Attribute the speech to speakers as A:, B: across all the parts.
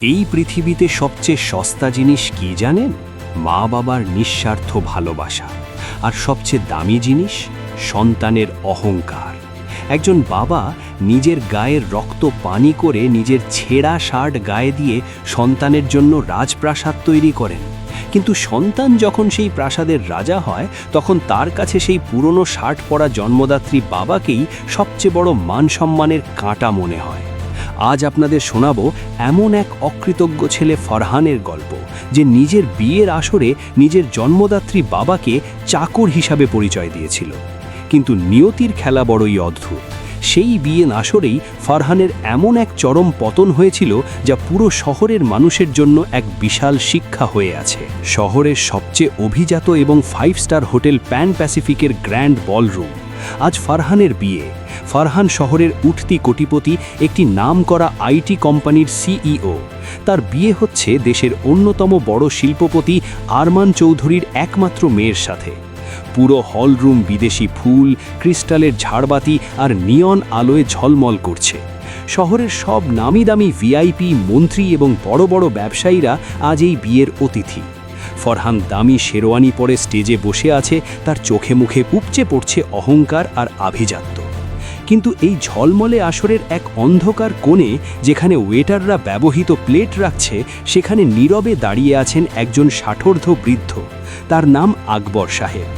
A: এই পৃথিবীতে সবচেয়ে সস্তা জিনিস কি জানেন? মা বাবার নিঃস্বার্থ ভালোবাসা। আর সবচেয়ে দামি জিনিস সন্তানের অহংকার। একজন বাবা নিজের গায়ের রক্ত পানি করে নিজের ছেঁড়া শার্ট গায়ে দিয়ে সন্তানের জন্য রাজপ্রাসাদ তৈরি করেন, কিন্তু সন্তান যখন সেই প্রাসাদের রাজা হয় তখন তার কাছে সেই পুরনো শার্ট পরা জন্মদাত্রী বাবাকেই সবচেয়ে বড় মান সম্মানের কাঁটা মনে হয়। আজ আপনাদের শোনাবো এমন এক অকৃতজ্ঞ ছেলে ফরহানের গল্প, যে নিজের বিয়ের আসরে নিজের জন্মদাত্রী বাবাকে চাকর হিসাবে পরিচয় দিয়েছিল। কিন্তু নিয়তির খেলা বড়ই অদ্ভুত। সেই বিয়ে আসরেই ফরহানের এমন এক চরম পতন হয়েছিল, যা পুরো শহরের মানুষের জন্য এক বিশাল শিক্ষা হয়ে আছে। শহরের সবচেয়ে অভিজাত এবং 5 স্টার হোটেল প্যান প্যাসিফিকের গ্র্যান্ড বলরুম। আজ ফরহানের বিয়ে। ফরহান শহরের উঠতি কোটিপতি একটি নামকরা আইটি কোম্পানির সিইও। তার বিয়ে হচ্ছে দেশের অন্যতম বড় শিল্পপতি আরমান চৌধুরীর একমাত্র মেয়ের সাথে। পুরো হলরুম বিদেশি ফুল, ক্রিস্টালের ঝাড়বাতি আর নিয়ন আলোয় ঝলমল করছে। শহরের সব নামি দামি ভিআইপি, মন্ত্রী এবং বড় বড় ব্যবসায়ীরা আজ এই বিয়ের অতিথি। ফরহান দামি শেরওয়ানি পরে স্টেজে বসে আছে, তার চোখে মুখে উপচে পড়ছে অহংকার আর আভিজাত্য। কিন্তু এই ঝলমলে আসরের এক অন্ধকার কোণে, যেখানে ওয়েটাররা ব্যবহৃত প্লেট রাখছে, সেখানে নীরবে দাঁড়িয়ে আছেন একজন ষাটোর্ধ্ব বৃদ্ধ। তার নাম আকবর সাহেব।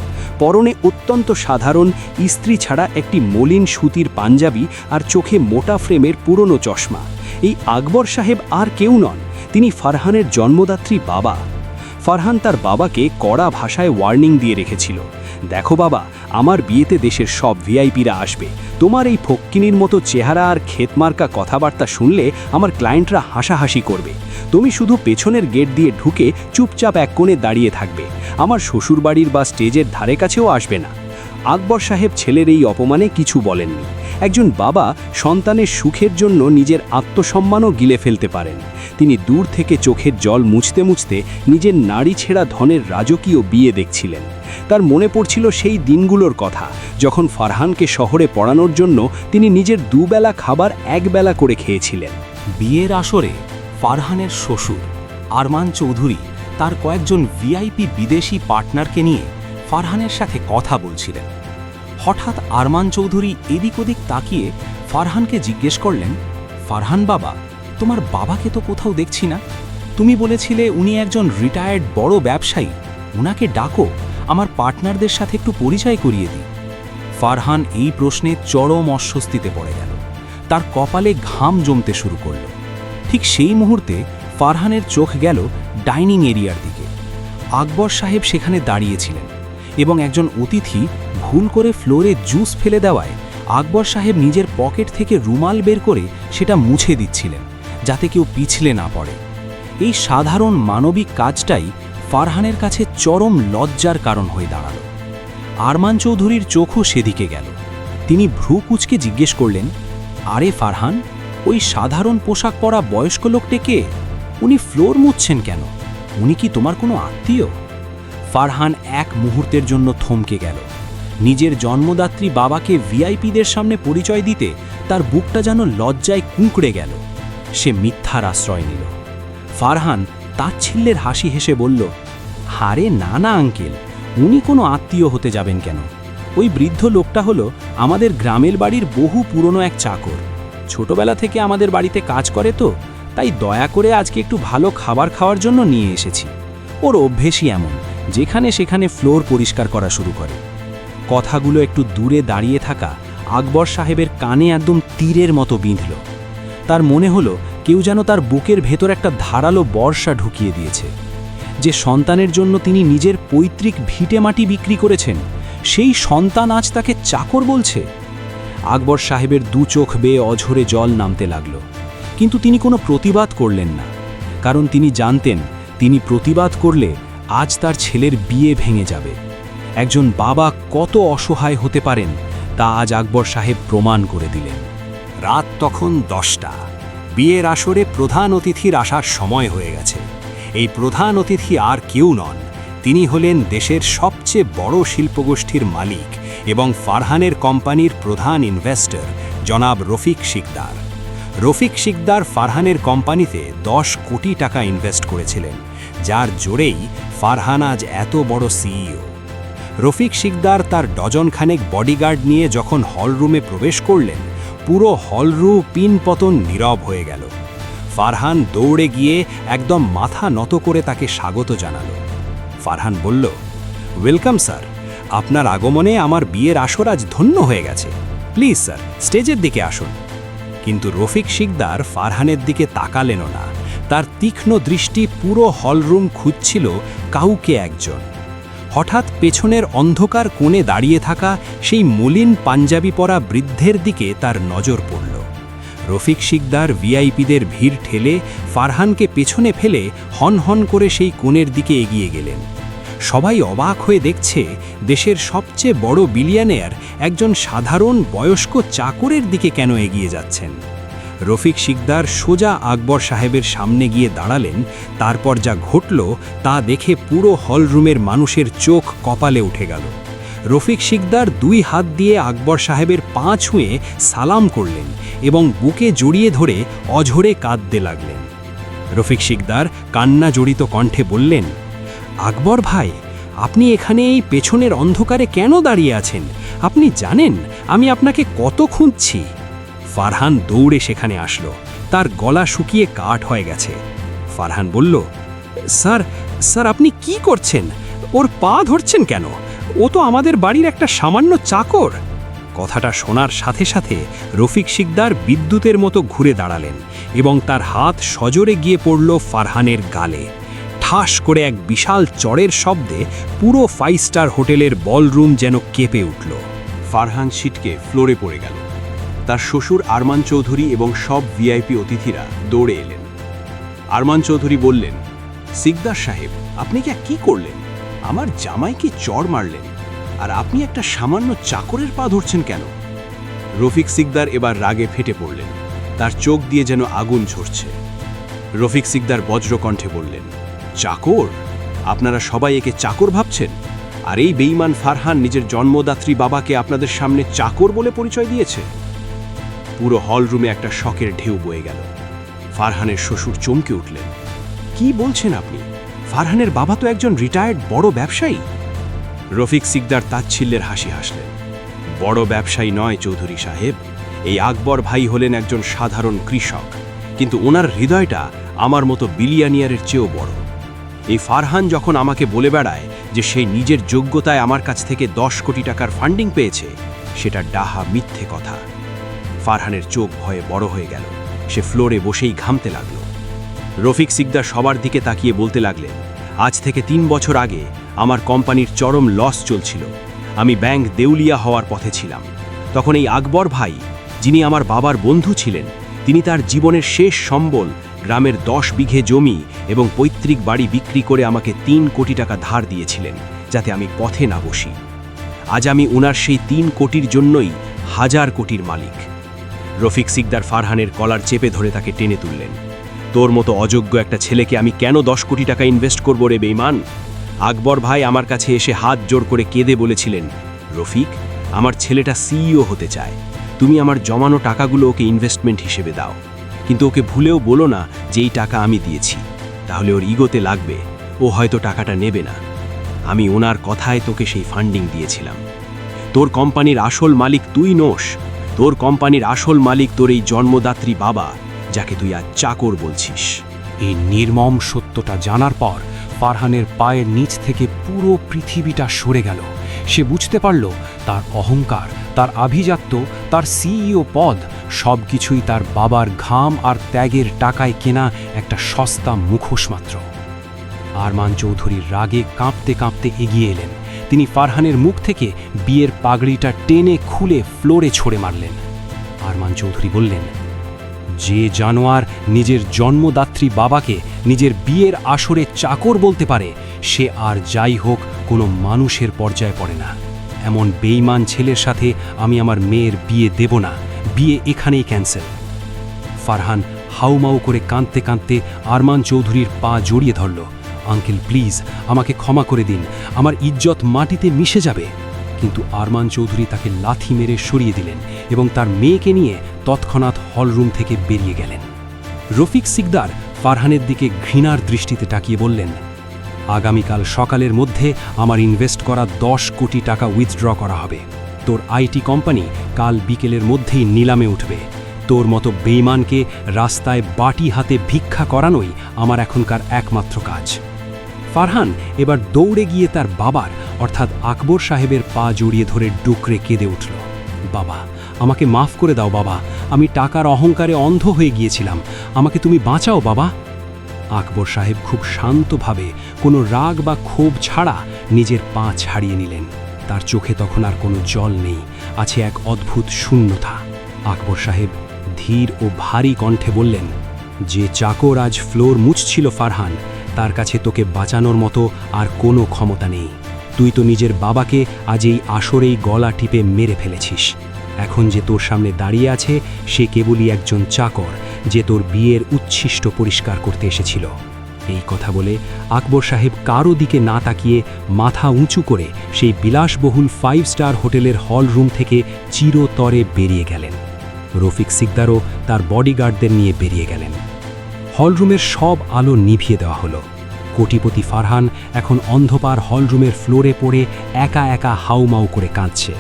A: পরনে অত্যন্ত সাধারণ ইস্ত্রি ছাড়া একটি মলিন সুতির পাঞ্জাবি আর চোখে মোটা ফ্রেমের পুরনো চশমা। এই আকবর সাহেব আর কেউ নন, তিনি ফরহানের জন্মদাত্রী বাবা। ফরহান তার বাবাকে কড়া ভাষায় ওয়ার্নিং দিয়ে রেখেছিল, দেখো বাবা, আমার বিয়েতে দেশের সব ভিআইপিরা আসবে। তোমার এই ফক্কিনির মতো চেহারা আর ক্ষেতমার্কা কথাবার্তা শুনলে আমার ক্লায়েন্টরা হাসাহাসি করবে। তুমি শুধু পেছনের গেট দিয়ে ঢুকে চুপচাপ এক কোণে দাঁড়িয়ে থাকবে। আমার শ্বশুরবাড়ির বা স্টেজের ধারে কাছেও আসবে না। আকবর সাহেব ছেলের এই অপমানে কিছু বলেননি। একজন বাবা সন্তানের সুখের জন্য নিজের আত্মসম্মানও গিলে ফেলতে পারেন। তিনি দূর থেকে চোখের জল মুছতে মুছতে নিজের নারী ছেঁড়া ধনের রাজকীয় বিয়ে দেখছিলেন। তার মনে পড়ছিল সেই দিনগুলোর কথা, যখন ফরহানকে শহরে পড়ানোর জন্য তিনি নিজের দুবেলা খাবার একবেলা করে খেয়েছিলেন।
B: বিয়ের আসরে ফরহানের শ্বশুর আরমান চৌধুরী তার কয়েকজন ভিআইপি বিদেশি পার্টনারকে নিয়ে ফরহানের সাথে কথা বলছিলেন। হঠাৎ আরমান চৌধুরী এদিক ওদিক তাকিয়ে ফরহানকে জিজ্ঞেস করলেন, ফরহান বাবা, তোমার বাবাকে তো কোথাও দেখছি না। তুমি বলেছিলে উনি একজন রিটায়ার্ড বড় ব্যবসায়ী, উনাকে ডাকো, আমার পার্টনারদের সাথে একটু পরিচয় করিয়ে দিই। ফরহান এই প্রশ্নে চরম অস্বস্তিতে পড়ে গেল। তার কপালে ঘাম জমতে শুরু করল। ঠিক সেই মুহূর্তে ফরহানের চোখ গেল ডাইনিং এরিয়ার দিকে। আকবর সাহেব সেখানে দাঁড়িয়েছিলেন এবং একজন অতিথি ভুল করে ফ্লোরে জুস ফেলে দেওয়ায় আকবর সাহেব নিজের পকেট থেকে রুমাল বের করে সেটা মুছে দিচ্ছিলেন, যাতে কেউ পিছলে না পড়ে। এই সাধারণ মানবিক কাজটাই ফরহানের কাছে চরম লজ্জার কারণ হয়ে দাঁড়াল। আরমান চৌধুরীর চোখও সেদিকে গেল। তিনি ভ্রু কুঁচকে জিজ্ঞেস করলেন, আরে ফরহান, ওই সাধারণ পোশাক পরা বয়স্ক লোকটা কে? উনি ফ্লোর মুছছেন কেন? উনি কি তোমার কোনো আত্মীয়? ফরহান এক মুহূর্তের জন্য থমকে গেল। নিজের জন্মদাত্রী বাবাকে ভিআইপিদের সামনে পরিচয় দিতে তার বুকটা যেন লজ্জায় কুঁকড়ে গেল। সে মিথ্যার আশ্রয় নিল। ফরহান তাচ্ছিল্যের হাসি হেসে বলল, আরে না না আঙ্কেল, উনি কোনো আত্মীয় হতে যাবেন কেন? ওই বৃদ্ধ লোকটা হলো আমাদের গ্রামের বাড়ির বহু পুরনো এক চাকর। ছোটবেলা থেকে আমাদের বাড়িতে কাজ করে, তো তাই দয়া করে আজকে একটু ভালো খাবার খাওয়ার জন্য নিয়ে এসেছি। ওর অভ্যেসই এমন, যেখানে সেখানে ফ্লোর পরিষ্কার করা শুরু করে। কথাগুলো একটু দূরে দাঁড়িয়ে থাকা আকবর সাহেবের কানে একদম তীরের মতো বিঁধল। তার মনে হলো কেউ যেন তার বুকের ভেতর একটা ধারালো বর্ষা ঢুকিয়ে দিয়েছে। যে সন্তানের জন্য তিনি নিজের পৈতৃক ভিটে মাটি বিক্রি করেছেন, সেই সন্তান আজ তাকে চাকর বলছে। আকবর সাহেবের দু চোখ বেয়ে অঝরে জল নামতে লাগল, কিন্তু তিনি কোনো প্রতিবাদ করলেন না। কারণ তিনি জানতেন, তিনি প্রতিবাদ করলে আজ তার ছেলের বিয়ে ভেঙে যাবে। একজন বাবা কত অসহায় হতে পারেন, তা আজ আকবর সাহেব প্রমাণ করে দিলেন।
A: রাত তখন 10টা। বিয়ের আসরে প্রধান অতিথির আসার সময় হয়ে গেছে। এই প্রধান অতিথি আর কেউ নন, তিনি হলেন দেশের সবচেয়ে বড় শিল্পগোষ্ঠীর মালিক এবং ফরহানের কোম্পানির প্রধান ইনভেস্টর জনাব রফিক শিকদার। রফিক শিকদার ফারহানের কোম্পানিতে 10 কোটি টাকা ইনভেস্ট করেছিলেন, যার জোরেই ফারহান আজ এত বড় সিইও। রফিক শিকদার তার ডজনখানেক বডিগার্ড নিয়ে যখন হলরুমে প্রবেশ করলেন, পুরো হলরুম পিনপতন নীরব হয়ে গেল। ফারহান দৌড়ে গিয়ে একদম মাথা নত করে তাকে স্বাগত জানালো। ফারহান বলল, ওয়েলকাম স্যার, আপনার আগমনে আমার বিয়ের আসর আজ ধন্য হয়ে গেছে। প্লিজ স্যার, স্টেজের দিকে আসুন। কিন্তু রফিক শিকদার ফারহানের দিকে তাকালেনও না। তার তীক্ষ্ণ দৃষ্টি পুরো হলরুম খুঁজছিল কাউকে একজন। হঠাৎ পেছনের অন্ধকার কোণে দাঁড়িয়ে থাকা সেই মলিন পাঞ্জাবি পরা বৃদ্ধের দিকে তার নজর পড়ল। রফিক শিকদার ভিআইপিদের ভিড় ঠেলে ফারহানকে পেছনে ফেলে হনহন করে সেই কোণের দিকে এগিয়ে গেলেন। সবাই অবাক হয়ে দেখছে দেশের সবচেয়ে বড় বিলিয়নিয়ার একজন সাধারণ বয়স্ক চাকরের দিকে কেন এগিয়ে যাচ্ছেন। রফিক শিকদার সোজা আকবর সাহেবের সামনে গিয়ে দাঁড়ালেন। তারপর যা ঘটল তা দেখে পুরো হলরুমের মানুষের চোখ কপালে উঠে গেল। রফিক শিকদার 2 হাত দিয়ে আকবর সাহেবের পা ছুঁয়ে সালাম করলেন এবং বুকে জড়িয়ে ধরে অঝরে কাঁদতে লাগলেন। রফিক শিকদার কান্না জড়িত কণ্ঠে বললেন, আকবর ভাই, আপনি এখানে এই পেছনের অন্ধকারে কেন দাঁড়িয়ে আছেন? আপনি জানেন আমি আপনাকে কত খুঁজছি। ফারহান দৌড়ে সেখানে আসলো। তার গলা শুকিয়ে কাঠ হয়ে গেছে। ফারহান বলল, স্যার আপনি কি করছেন? ওর পা ধরছেন কেন? ও তো আমাদের বাড়ির একটা সামান্য চাকর। কথাটা শোনার সাথে সাথে রফিক শিকদার বিদ্যুতের মতো ঘুরে দাঁড়ালেন এবং তার হাত সজোরে গিয়ে পড়ল ফারহানের গালে। ঠাস করে এক বিশাল চড়ের শব্দে পুরো 5 স্টার হোটেলের বলরুম যেন কেঁপে উঠল।
C: ফারহান ছিটকে ফ্লোরে পড়ে গেল। তার শ্বশুর আরমান চৌধুরী এবং সব ভিআইপি অতিথিরা দৌড়ে এলেন। আরমান চৌধুরী বললেন, সিকদার সাহেব, আপনি কি করলেন? আমার জামাইকে চড় মারলেন, আর আপনি একটা সামান্য চাকরের পা ধরছেন কেন? রফিক সিকদার এবার রাগে ফেটে পড়লেন। তার চোখ দিয়ে যেন আগুন ঝরছে। রফিক সিকদার বজ্রকণ্ঠে বললেন, চাকর? আপনারা সবাই একে চাকর ভাবছেন? আর এই বেঈমান ফারহান নিজের জন্মদাত্রী বাবাকে আপনাদের সামনে চাকর বলে পরিচয় দিয়েছে। পুরো হলরুমে একটা শকের ঢেউ বয়ে গেল। ফারহানের শ্বশুর চমকে উঠলেন। কি বলছেন আপনি? ফারহানের বাবা তো একজন রিটায়ার্ড বড় ব্যবসায়ী। রফিক সিকদার তাচ্ছিল্যের হাসি হাসলেন। বড় ব্যবসায়ী নয় চৌধুরী সাহেব, এই আকবর ভাই হলেন একজন সাধারণ কৃষক, কিন্তু ওনার হৃদয়টা আমার মতো বিলিয়নিয়ারের চেয়েও বড়। এই ফারহান যখন আমাকে বলে বেড়ায় যে সে নিজের যোগ্যতায় আমার কাছ থেকে 10 কোটি টাকার ফান্ডিং পেয়েছে, সেটা ডাহা মিথ্যে কথা। ফারহানের চোখ ভয়ে বড় হয়ে গেল। সে ফ্লোরে বসেই ঘামতে লাগল। রফিক সিকদার সবার দিকে তাকিয়ে বলতে লাগলেন, আজ থেকে 3 বছর আগে আমার কোম্পানির চরম লস চলছিল। আমি ব্যাংক দেউলিয়া হওয়ার পথে ছিলাম। তখন এই আকবর ভাই, যিনি আমার বাবার বন্ধু ছিলেন, তিনি তার জীবনের শেষ সম্বল গ্রামের 10 বিঘে জমি এবং পৈতৃক বাড়ি বিক্রি করে আমাকে 3 কোটি টাকা ধার দিয়েছিলেন, যাতে আমি পথে না বসি। আজ আমি ওনার সেই 3 কোটির জন্যই 1000 কোটির মালিক। রফিক সিকদার ফারহানের কলার চেপে ধরে তাকে টেনে তুললেন। তোর মতো অযোগ্য একটা ছেলেকে আমি কেন 10 কোটি টাকা ইনভেস্ট করব রে বেঈমান? আকবর ভাই আমার কাছে এসে হাত জোর করে কেঁদে বলেছিলেন, রফিক, আমার ছেলেটা সিইও হতে চায়, তুমি আমার জমানো টাকাগুলো ওকে ইনভেস্টমেন্ট হিসেবে দাও, কিন্তু ওকে ভুলেও বলো না যে এই টাকা আমি দিয়েছি, তাহলে ওর ইগোতে লাগবে, ও হয়তো টাকাটা নেবে না। আমি ওনার কথায় তোকে সেই ফান্ডিং দিয়েছিলাম। তোর কোম্পানির আসল মালিক তুই নোস। তোর কোম্পানির আসল মালিক তোর এই জন্মদাত্রী বাবা, যাকে তুই আজ চাকর বলছিস।
B: এই নির্মম সত্যটা জানার পর ফারহানের পায়ের নিচ থেকে পুরো পৃথিবীটা সরে গেল। সে বুঝতে পারল তার অহংকার, তার আভিজাত্য, তার সিইও পদ সবকিছুই তার বাবার ঘাম আর ত্যাগের টাকায় কেনা একটা সস্তা মুখোশ মাত্র। আরমান চৌধুরীর রাগে কাঁপতে কাঁপতে এগিয়ে এলেন। তিনি ফারহানের মুখ থেকে বিয়ের পাগড়িটা টেনে খুলে ফ্লোরে ছড়ে মারলেন। আরমান চৌধুরী বললেন, যে জানোয়ার নিজের জন্মদাত্রী বাবাকে নিজের বিয়ের আসরে চাকর বলতে পারে, সে আর যাই হোক কোনো মানুষের পর্যায়ে পড়ে না। এমন বেঈমান ছেলের সাথে আমি আমার মেয়ের বিয়ে দেব না। বিয়ে এখানেই ক্যান্সেল। ফারহান হাউমাউ করে কাঁদতে কাঁদতে আরমান চৌধুরীর পা জড়িয়ে ধরল। আঙ্কেল, প্লিজ আমাকে ক্ষমা করে দিন, আমার ইজ্জত মাটিতে মিশে যাবে।
A: কিন্তু আরমান চৌধুরী তাকে লাথি মেরে সরিয়ে দিলেন এবং তার মেয়েকে নিয়ে তৎক্ষণাৎ হলরুম থেকে বেরিয়ে গেলেন। রফিক সিকদার ফারহানের দিকে ঘৃণার দৃষ্টিতে তাকিয়ে বললেন, আগামীকাল সকালের মধ্যে আমার ইনভেস্ট করা 10 কোটি টাকা উইথড্র করা হবে। তোর আইটি কোম্পানি কাল বিকেলের মধ্যেই নিলামে উঠবে। তোর মতো বেঈমানকে রাস্তায় বাটি হাতে ভিক্ষা করানোই আমার এখনকার একমাত্র কাজ। ফারহান এবার দৌড়ে গিয়ে তার বাবার অর্থাৎ আকবর সাহেবের পা জড়িয়ে ধরে ডুকরে কেঁদে উঠল। বাবা, আমাকে মাফ করে দাও বাবা, আমি টাকার অহংকারে অন্ধ হয়ে গিয়েছিলাম, আমাকে তুমি বাঁচাও বাবা। আকবর সাহেব খুব শান্তভাবে কোনো রাগ বা ক্ষোভ ছাড়া নিজের পা ছাড়িয়ে নিলেন। তার চোখে তখন আর কোনো জল নেই, আছে এক অদ্ভুত শূন্যতা। আকবর সাহেব ধীর ও ভারী কণ্ঠে বললেন, যে চাকর আজ ফ্লোর মুছছিল ফারহান, তার কাছে তোকে বাঁচানোর মতো আর কোনো ক্ষমতা নেই। তুই তো নিজের বাবাকে আজ এই আসরেই গলা টিপে মেরে ফেলেছিস। এখন যে তোর সামনে দাঁড়িয়ে আছে সে কেবলই একজন চাকর, যে তোর বিয়ের উচ্ছিষ্ট পরিষ্কার করতে এসেছিল। এই কথা বলে আকবর সাহেব কারো দিকে না তাকিয়ে মাথা উঁচু করে সেই বিলাসবহুল 5 স্টার হোটেলের হল রুম থেকে চিরতরে বেরিয়ে গেলেন। রফিক সিকদারও তার বডিগার্ডদের নিয়ে বেরিয়ে গেলেন। হলরুমের সব আলো নিভিয়ে দেওয়া হলো। কোটিপতি ফারহান এখন অন্ধকার হলরুমের ফ্লোরে পড়ে একা একা হাউমাউ করে কাঁদছে।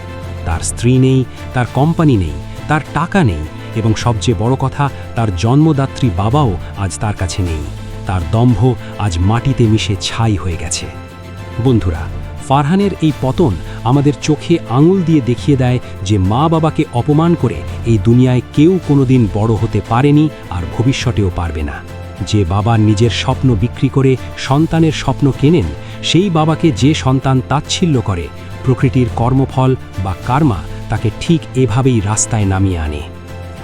A: তার স্ত্রী নেই, তার কোম্পানি নেই, তার টাকা নেই, এবং সবচেয়ে বড় কথা, তার জন্মদাত্রী বাবাও আজ তার কাছে নেই। তার দম্ভ আজ মাটিতে মিশে ছাই হয়ে গেছে। বন্ধুরা, ফারহানের এই পতন আমাদের চোখে আঙুল দিয়ে দেখিয়ে দেয় যে মা বাবাকে অপমান করে এই দুনিয়ায় কেউ কোনোদিন বড় হতে পারেনি আর ভবিষ্যতেও পারবে না। যে বাবা নিজের স্বপ্ন বিক্রি করে সন্তানের স্বপ্ন কেনেন, সেই বাবাকে যে সন্তান তাচ্ছিল্য করে, প্রকৃতির কর্মফল বা কার্মা তাকে ঠিক এভাবেই রাস্তায় নামিয়ে আনে।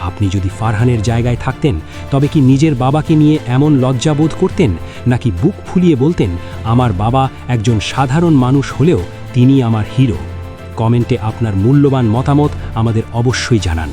A: আপনি যদি ফারহানের জায়গায় থাকতেন, তবে কি নিজের বাবাকে নিয়ে এমন লজ্জাবোধ করতেন, নাকি বুক ফুলিয়ে বলতেন, আমার বাবা একজন সাধারণ মানুষ হলেও তিনি আমার হিরো? কমেন্টে আপনার মূল্যবান মতামত আমাদের অবশ্যই জানান।